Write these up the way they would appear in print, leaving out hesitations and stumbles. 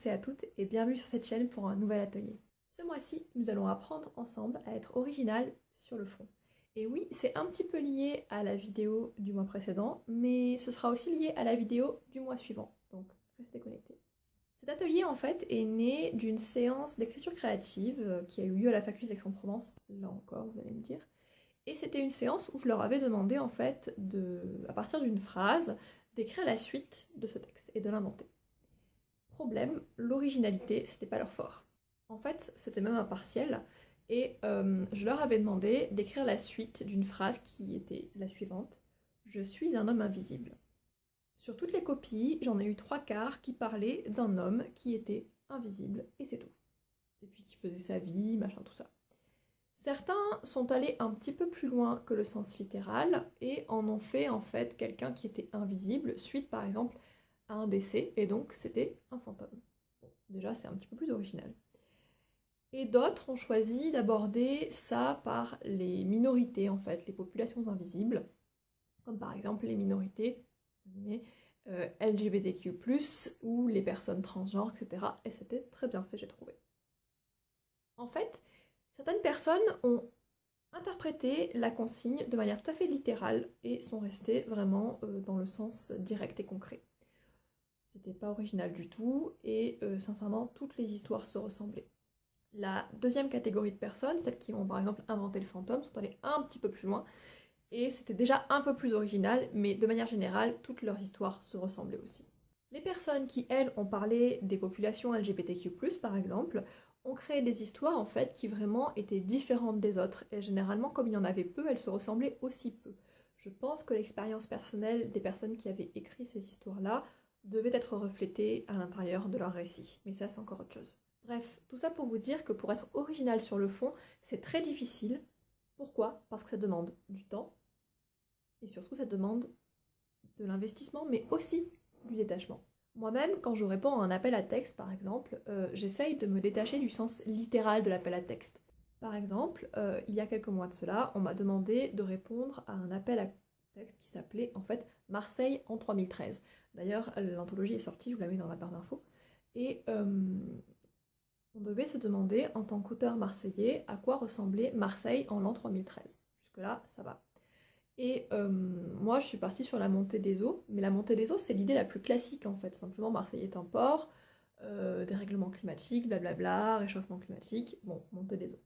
tous et à toutes et bienvenue sur cette chaîne pour un nouvel atelier. Ce mois-ci, nous allons apprendre ensemble à être original sur le fond. Et oui, c'est un petit peu lié à la vidéo du mois précédent, mais ce sera aussi lié à la vidéo du mois suivant, donc restez connectés. Cet atelier en fait est né d'une séance d'écriture créative qui a eu lieu à la faculté d'Aix-en-Provence, là encore vous allez me dire. Et c'était une séance où je leur avais demandé en fait, à partir d'une phrase, d'écrire la suite de ce texte et de l'inventer. Problème, l'originalité, c'était pas leur fort. En fait, c'était même un partiel, et je leur avais demandé d'écrire la suite d'une phrase qui était la suivante. Je suis un homme invisible. Sur toutes les copies, j'en ai eu 3/4 qui parlaient d'un homme qui était invisible, et c'est tout. Et puis qui faisait sa vie, machin, tout ça. Certains sont allés un petit peu plus loin que le sens littéral et en ont fait en fait quelqu'un qui était invisible suite par exemple à un décès et donc c'était un fantôme. Bon, déjà c'est un petit peu plus original. Et d'autres ont choisi d'aborder ça par les minorités en fait, les populations invisibles, comme par exemple les minorités LGBTQ+, ou les personnes transgenres, etc. Et c'était très bien fait j'ai trouvé. En fait, certaines personnes ont interprété la consigne de manière tout à fait littérale et sont restées vraiment dans le sens direct et concret. C'était pas original du tout et sincèrement toutes les histoires se ressemblaient. La deuxième catégorie de personnes, celles qui ont par exemple inventé le fantôme, sont allées un petit peu plus loin et c'était déjà un peu plus original, mais de manière générale, toutes leurs histoires se ressemblaient aussi. Les personnes qui, elles, ont parlé des populations LGBTQ+, par exemple, ont créé des histoires en fait qui vraiment étaient différentes des autres, et généralement comme il y en avait peu, elles se ressemblaient aussi peu. Je pense que l'expérience personnelle des personnes qui avaient écrit ces histoires-là devait être reflétée à l'intérieur de leur récit, mais ça c'est encore autre chose. Bref, tout ça pour vous dire que pour être original sur le fond, c'est très difficile. Pourquoi? Parce que ça demande du temps, et surtout ça demande de l'investissement, mais aussi du détachement. Moi-même, quand je réponds à un appel à texte, par exemple, j'essaye de me détacher du sens littéral de l'appel à texte. Par exemple, il y a quelques mois de cela, on m'a demandé de répondre à un appel à texte qui s'appelait en fait Marseille en 3013. D'ailleurs, l'anthologie est sortie, je vous la mets dans la barre d'infos. Et on devait se demander, en tant qu'auteur marseillais, à quoi ressemblait Marseille en l'an 3013. Jusque-là, ça va. Et moi, je suis partie sur la montée des eaux, mais la montée des eaux, c'est l'idée la plus classique en fait. Simplement, Marseille est un port, dérèglement climatique, blablabla, réchauffement climatique, bon, montée des eaux.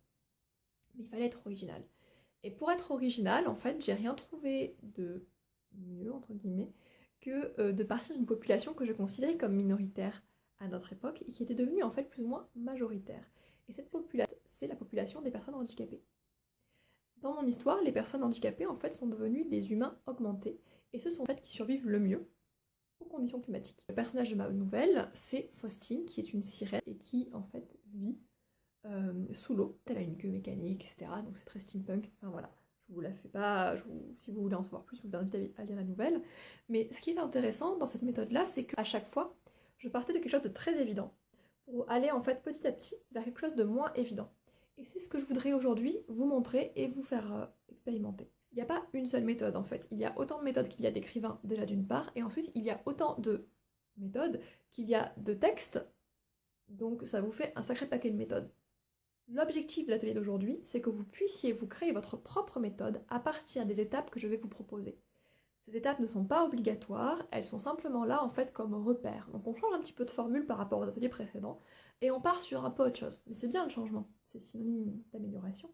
Mais il fallait être original. Et pour être original, en fait, j'ai rien trouvé de mieux, entre guillemets, que de partir d'une population que je considérais comme minoritaire à notre époque et qui était devenue en fait plus ou moins majoritaire. Et cette population, c'est la population des personnes handicapées. Dans mon histoire, les personnes handicapées en fait sont devenues des humains augmentés et ce sont en fait qui survivent le mieux aux conditions climatiques. Le personnage de ma nouvelle, c'est Faustine qui est une sirène et qui en fait vit sous l'eau. Elle a une queue mécanique, etc. Donc c'est très steampunk. Enfin voilà, je vous la fais pas. Si vous voulez en savoir plus, je vous invite à lire la nouvelle. Mais ce qui est intéressant dans cette méthode-là, c'est qu'à chaque fois, je partais de quelque chose de très évident pour aller en fait petit à petit vers quelque chose de moins évident. Et c'est ce que je voudrais aujourd'hui vous montrer et vous faire expérimenter. Il n'y a pas une seule méthode en fait, il y a autant de méthodes qu'il y a d'écrivains déjà d'une part, et ensuite il y a autant de méthodes qu'il y a de textes, donc ça vous fait un sacré paquet de méthodes. L'objectif de l'atelier d'aujourd'hui, c'est que vous puissiez vous créer votre propre méthode à partir des étapes que je vais vous proposer. Ces étapes ne sont pas obligatoires, elles sont simplement là en fait comme repères. Donc on change un petit peu de formule par rapport aux ateliers précédents et on part sur un peu autre chose. Mais c'est bien le changement, c'est synonyme d'amélioration.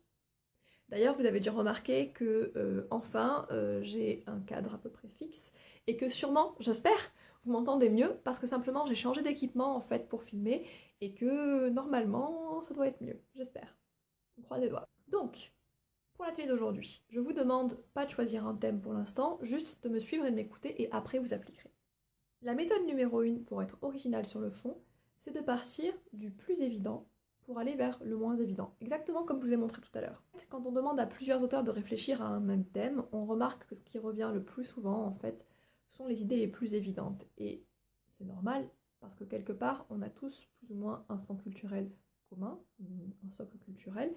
D'ailleurs, vous avez dû remarquer que enfin j'ai un cadre à peu près fixe et que sûrement, j'espère, vous m'entendez mieux parce que simplement j'ai changé d'équipement en fait pour filmer et que normalement ça doit être mieux, j'espère. On croise les doigts. Donc, pour l'atelier d'aujourd'hui, je vous demande pas de choisir un thème pour l'instant, juste de me suivre et de m'écouter et après vous appliquerez. La méthode numéro 1 pour être original sur le fond, c'est de partir du plus évident pour aller vers le moins évident, exactement comme je vous ai montré tout à l'heure. Quand on demande à plusieurs auteurs de réfléchir à un même thème, on remarque que ce qui revient le plus souvent en fait sont les idées les plus évidentes. Et c'est normal parce que quelque part on a tous plus ou moins un fond culturel commun, un socle culturel,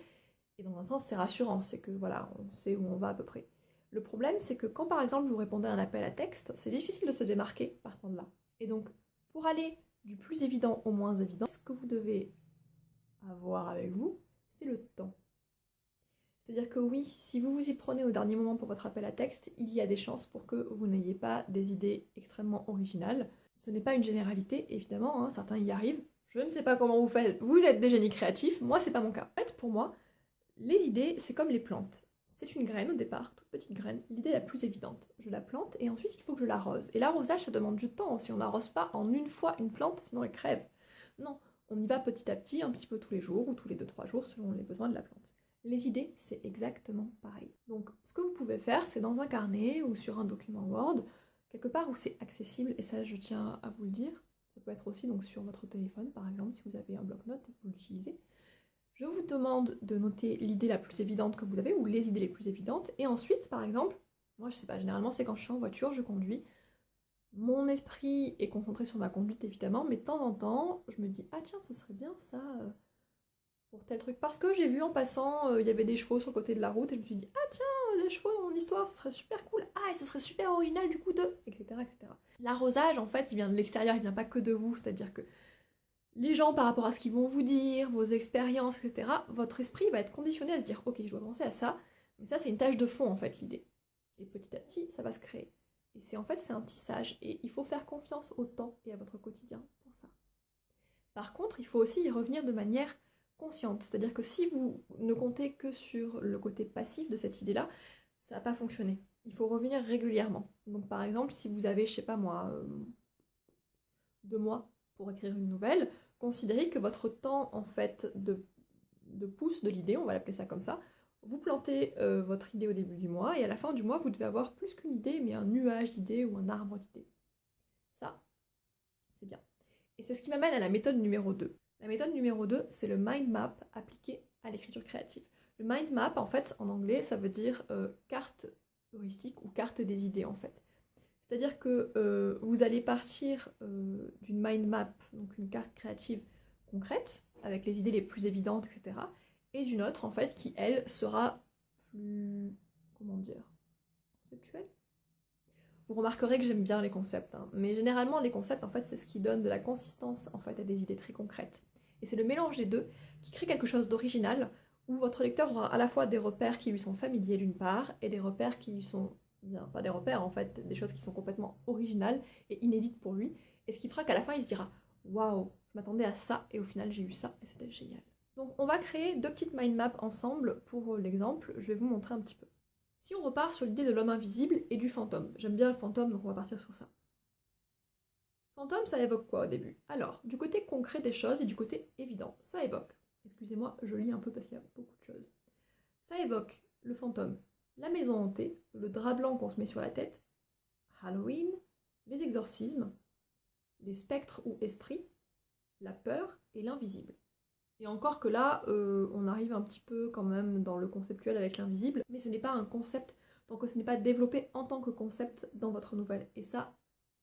et dans un sens, c'est rassurant, c'est que voilà, on sait où on va à peu près. Le problème, c'est que quand par exemple vous répondez à un appel à texte, c'est difficile de se démarquer partant de là. Et donc, pour aller du plus évident au moins évident, ce que vous devez avoir avec vous, c'est le temps. C'est-à-dire que oui, si vous vous y prenez au dernier moment pour votre appel à texte, il y a des chances pour que vous n'ayez pas des idées extrêmement originales. Ce n'est pas une généralité, évidemment, hein, certains y arrivent. Je ne sais pas comment vous faites, vous êtes des génies créatifs, moi c'est pas mon cas. En fait, pour moi, les idées, c'est comme les plantes. C'est une graine au départ, toute petite graine, l'idée la plus évidente. Je la plante et ensuite il faut que je l'arrose. Et l'arrosage, ça demande du temps. Si on n'arrose pas en une fois une plante, sinon elle crève. Non, on y va petit à petit, un petit peu tous les jours ou tous les 2-3 jours selon les besoins de la plante. Les idées, c'est exactement pareil. Donc ce que vous pouvez faire, c'est dans un carnet ou sur un document Word, quelque part où c'est accessible, et ça je tiens à vous le dire. Ça peut être aussi donc sur votre téléphone par exemple, si vous avez un bloc-notes et que vous l'utilisez. Je vous demande de noter l'idée la plus évidente que vous avez, ou les idées les plus évidentes, et ensuite, par exemple, moi je sais pas, généralement c'est quand je suis en voiture, je conduis, mon esprit est concentré sur ma conduite évidemment, mais de temps en temps, je me dis, ah tiens, ce serait bien ça, pour tel truc, parce que j'ai vu en passant, il y avait des chevaux sur le côté de la route, et je me suis dit, ah tiens, des chevaux dans mon histoire, ce serait super cool, ah, et ce serait super original du coup de, etc. etc. L'arrosage, en fait, il vient de l'extérieur, il vient pas que de vous, c'est-à-dire que les gens par rapport à ce qu'ils vont vous dire, vos expériences, etc., votre esprit va être conditionné à se dire ok, je dois penser à ça, mais ça c'est une tâche de fond en fait l'idée. Et petit à petit, ça va se créer. Et c'est en fait c'est un tissage et il faut faire confiance au temps et à votre quotidien pour ça. Par contre, il faut aussi y revenir de manière consciente, c'est-à-dire que si vous ne comptez que sur le côté passif de cette idée-là, ça va pas fonctionner. Il faut revenir régulièrement. Donc par exemple, si vous avez, je sais pas moi, 2 mois pour écrire une nouvelle, considérez que votre temps en fait de pousse de l'idée, on va l'appeler ça comme ça, vous plantez votre idée au début du mois et à la fin du mois vous devez avoir plus qu'une idée mais un nuage d'idées ou un arbre d'idées. Ça, c'est bien. Et c'est ce qui m'amène à la méthode numéro 2. La méthode numéro 2, c'est le mind map appliqué à l'écriture créative. Le mind map, en fait, en anglais, ça veut dire carte heuristique ou carte des idées, en fait. C'est-à-dire que vous allez partir d'une mind map, donc une carte créative concrète, avec les idées les plus évidentes, etc. Et d'une autre, en fait, qui, elle, sera plus... comment dire, conceptuelle. Vous remarquerez que j'aime bien les concepts, hein. Mais généralement, les concepts, en fait, c'est ce qui donne de la consistance, en fait, à des idées très concrètes. Et c'est le mélange des deux qui crée quelque chose d'original, où votre lecteur aura à la fois des repères qui lui sont familiers d'une part, et des repères qui lui sont bien, pas des repères en fait, des choses qui sont complètement originales et inédites pour lui, et ce qui fera qu'à la fin il se dira waouh, je m'attendais à ça et au final j'ai eu ça et c'était génial. Donc on va créer 2 petites mind maps ensemble pour l'exemple, je vais vous montrer un petit peu. Si on repart sur l'idée de l'homme invisible et du fantôme, j'aime bien le fantôme donc on va partir sur ça. Fantôme ça évoque quoi au début? Alors, du côté concret des choses et du côté évident, ça évoque, excusez-moi je lis un peu parce qu'il y a beaucoup de choses, ça évoque le fantôme, la maison hantée, le drap blanc qu'on se met sur la tête, Halloween, les exorcismes, les spectres ou esprits, la peur et l'invisible. Et encore que là, on arrive un petit peu quand même dans le conceptuel avec l'invisible, mais ce n'est pas un concept, tant que ce n'est pas développé en tant que concept dans votre nouvelle. Et ça,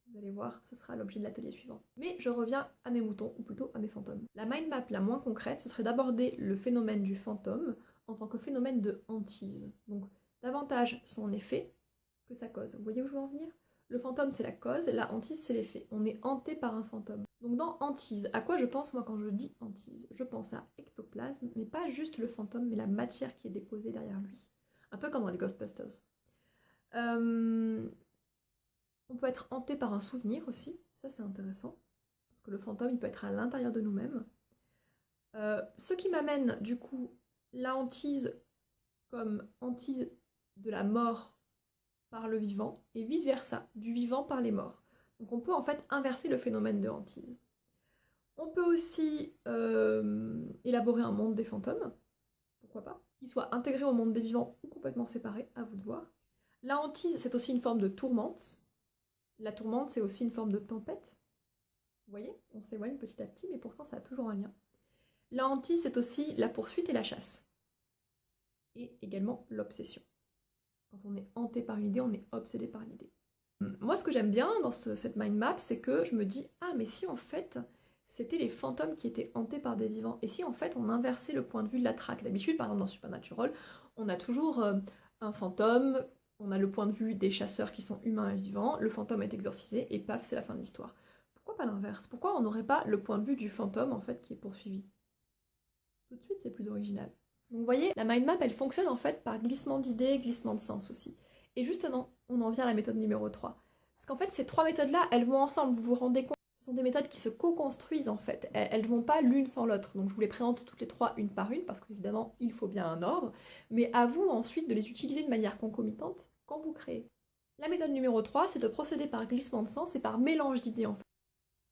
vous allez voir, ce sera l'objet de l'atelier suivant. Mais je reviens à mes moutons, ou plutôt à mes fantômes. La mind map la moins concrète, ce serait d'aborder le phénomène du fantôme en tant que phénomène de hantise. Donc, davantage son effet que sa cause. Vous voyez où je veux en venir? Le fantôme c'est la cause, la hantise c'est l'effet. On est hanté par un fantôme. Donc dans hantise, à quoi je pense moi quand je dis hantise? Je pense à ectoplasme, mais pas juste le fantôme, mais la matière qui est déposée derrière lui. Un peu comme dans les Ghostbusters. On peut être hanté par un souvenir aussi, ça c'est intéressant. Parce que le fantôme il peut être à l'intérieur de nous-mêmes. Ce qui m'amène du coup la hantise comme hantise de la mort par le vivant et vice-versa, du vivant par les morts. Donc on peut en fait inverser le phénomène de hantise. On peut aussi élaborer un monde des fantômes, pourquoi pas, qui soit intégré au monde des vivants ou complètement séparé, à vous de voir. La hantise, c'est aussi une forme de tourmente. La tourmente, c'est aussi une forme de tempête. Vous voyez, on s'éloigne petit à petit, mais pourtant ça a toujours un lien. La hantise, c'est aussi la poursuite et la chasse. Et également l'obsession. Quand on est hanté par une idée, on est obsédé par l'idée. Moi, ce que j'aime bien dans cette mind map, c'est que je me dis, ah, mais si en fait, c'était les fantômes qui étaient hantés par des vivants, et si en fait, on inversait le point de vue de la traque. D'habitude, par exemple, dans Supernatural, on a toujours un fantôme, on a le point de vue des chasseurs qui sont humains et vivants, le fantôme est exorcisé, et paf, c'est la fin de l'histoire. Pourquoi pas l'inverse? Pourquoi on n'aurait pas le point de vue du fantôme, en fait, qui est poursuivi? Tout de suite, c'est plus original. Donc vous voyez, la mind map, elle fonctionne en fait par glissement d'idées, glissement de sens aussi. Et justement, on en vient à la méthode numéro 3. Parce qu'en fait, ces trois méthodes-là, elles vont ensemble, vous vous rendez compte? Ce sont des méthodes qui se co-construisent en fait. Elles ne vont pas l'une sans l'autre. Donc je vous les présente toutes les trois une par une, parce qu'évidemment, il faut bien un ordre. Mais à vous ensuite de les utiliser de manière concomitante quand vous créez. La méthode numéro 3, c'est de procéder par glissement de sens et par mélange d'idées en fait.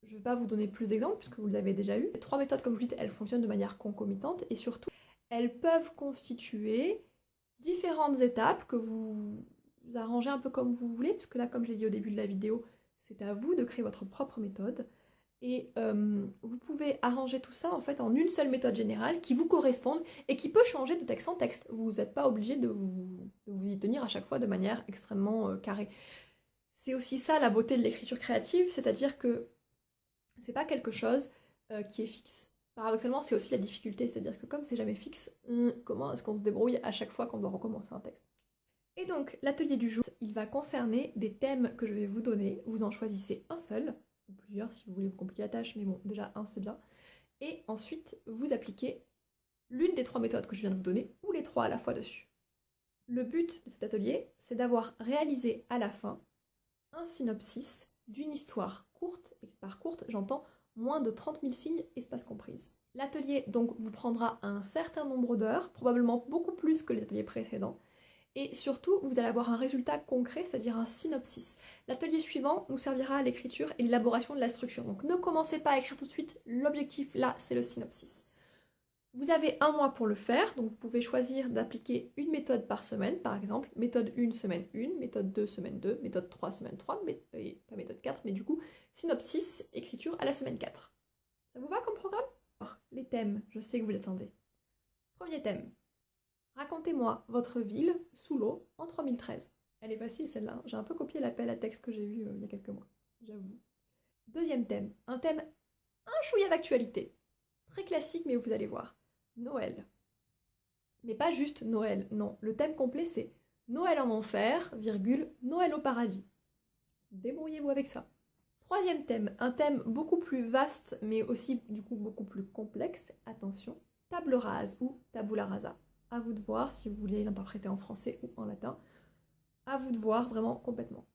Je ne vais pas vous donner plus d'exemples puisque vous l'avez déjà eu. Ces trois méthodes, comme je vous dis, elles fonctionnent de manière concomitante et surtout, elles peuvent constituer différentes étapes que vous arrangez un peu comme vous voulez, puisque là, comme je l'ai dit au début de la vidéo, c'est à vous de créer votre propre méthode. Et vous pouvez arranger tout ça en fait en une seule méthode générale qui vous corresponde et qui peut changer de texte en texte. Vous n'êtes pas obligé de vous y tenir à chaque fois de manière extrêmement carrée. C'est aussi ça la beauté de l'écriture créative, c'est-à-dire que c'est pas quelque chose qui est fixe. Paradoxalement, c'est aussi la difficulté, c'est-à-dire que comme c'est jamais fixe, comment est-ce qu'on se débrouille à chaque fois qu'on doit recommencer un texte? Et donc, l'atelier du jour, il va concerner des thèmes que je vais vous donner. Vous en choisissez un seul, ou plusieurs si vous voulez vous compliquer la tâche, mais bon, déjà un c'est bien. Et ensuite, vous appliquez l'une des trois méthodes que je viens de vous donner, ou les trois à la fois dessus. Le but de cet atelier, c'est d'avoir réalisé à la fin un synopsis d'une histoire courte, et par courte, j'entends moins de 30 000 signes, espace comprise. L'atelier donc vous prendra un certain nombre d'heures, probablement beaucoup plus que les ateliers précédents, et surtout vous allez avoir un résultat concret, c'est-à-dire un synopsis. L'atelier suivant nous servira à l'écriture et l'élaboration de la structure, donc ne commencez pas à écrire tout de suite, l'objectif là c'est le synopsis. Vous avez un mois pour le faire, donc vous pouvez choisir d'appliquer une méthode par semaine, par exemple, méthode 1, semaine 1, méthode 2, semaine 2, méthode 3, semaine 3, et pas méthode 4, mais du coup, synopsis, écriture à la semaine 4. Ça vous va comme programme? Les thèmes, je sais que vous l'attendez. Premier thème. Racontez-moi votre ville sous l'eau en 3013. Elle est facile celle-là, hein. J'ai un peu copié l'appel à texte que j'ai eu il y a quelques mois, j'avoue. Deuxième thème, un thème un chouïa d'actualité. Très classique, mais vous allez voir. Noël. Mais pas juste Noël, non. Le thème complet, c'est Noël en enfer, virgule, Noël au paradis. Débrouillez-vous avec ça. Troisième thème, un thème beaucoup plus vaste, mais aussi du coup beaucoup plus complexe. Attention, table rase ou tabula rasa. À vous de voir si vous voulez l'interpréter en français ou en latin. À vous de voir vraiment complètement.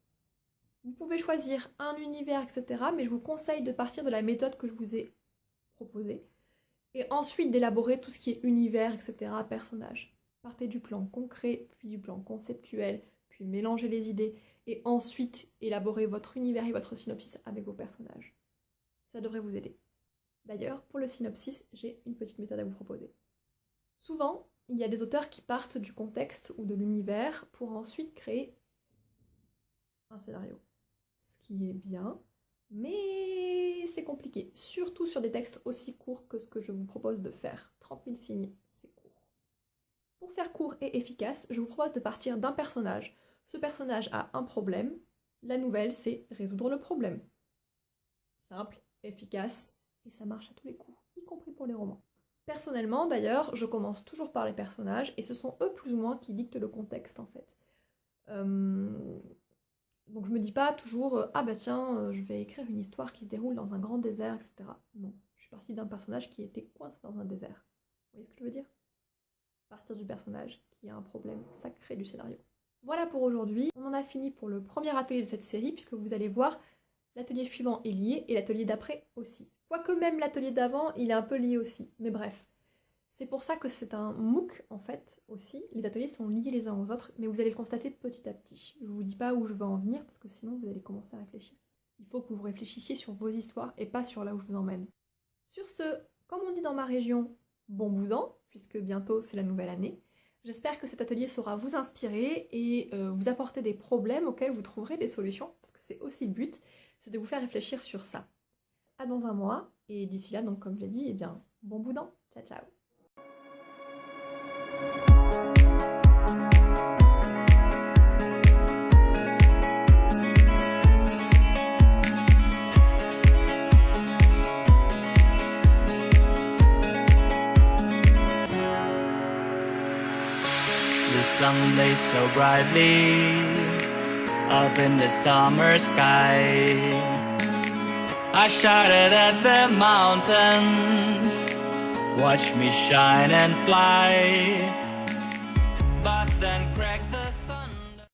Vous pouvez choisir un univers, etc. Mais je vous conseille de partir de la méthode que je vous ai proposée. Et ensuite d'élaborer tout ce qui est univers, etc., personnage. Partez du plan concret, puis du plan conceptuel, puis mélangez les idées, et ensuite élaborez votre univers et votre synopsis avec vos personnages. Ça devrait vous aider. D'ailleurs, pour le synopsis, j'ai une petite méthode à vous proposer. Souvent, il y a des auteurs qui partent du contexte ou de l'univers pour ensuite créer un scénario. Ce qui est bien, mais c'est compliqué, surtout sur des textes aussi courts que ce que je vous propose de faire. 30 000 signes, c'est court. Pour faire court et efficace, je vous propose de partir d'un personnage. Ce personnage a un problème, la nouvelle c'est résoudre le problème. Simple, efficace, et ça marche à tous les coups, y compris pour les romans. Personnellement d'ailleurs, je commence toujours par les personnages, et ce sont eux plus ou moins qui dictent le contexte en fait. Donc je me dis pas toujours ah bah tiens, je vais écrire une histoire qui se déroule dans un grand désert, etc. Non, je suis partie d'un personnage qui était coincé dans un désert. Vous voyez ce que je veux dire? Partir du personnage qui a un problème, ça crée du scénario. Voilà pour aujourd'hui, on en a fini pour le premier atelier de cette série, puisque vous allez voir, l'atelier suivant est lié et l'atelier d'après aussi. Quoique même l'atelier d'avant, il est un peu lié aussi, mais bref. C'est pour ça que c'est un MOOC, en fait, aussi. Les ateliers sont liés les uns aux autres, mais vous allez le constater petit à petit. Je ne vous dis pas où je veux en venir, parce que sinon vous allez commencer à réfléchir. Il faut que vous réfléchissiez sur vos histoires, et pas sur là où je vous emmène. Sur ce, comme on dit dans ma région, bon boudin, puisque bientôt c'est la nouvelle année. J'espère que cet atelier saura vous inspirer et vous apporter des problèmes auxquels vous trouverez des solutions, parce que c'est aussi le but, c'est de vous faire réfléchir sur ça. À dans un mois, et d'ici là, donc comme je l'ai dit, eh bien, bon boudin, ciao ciao. The sun lays so brightly up in the summer sky. I shouted at the mountains, watch me shine and fly.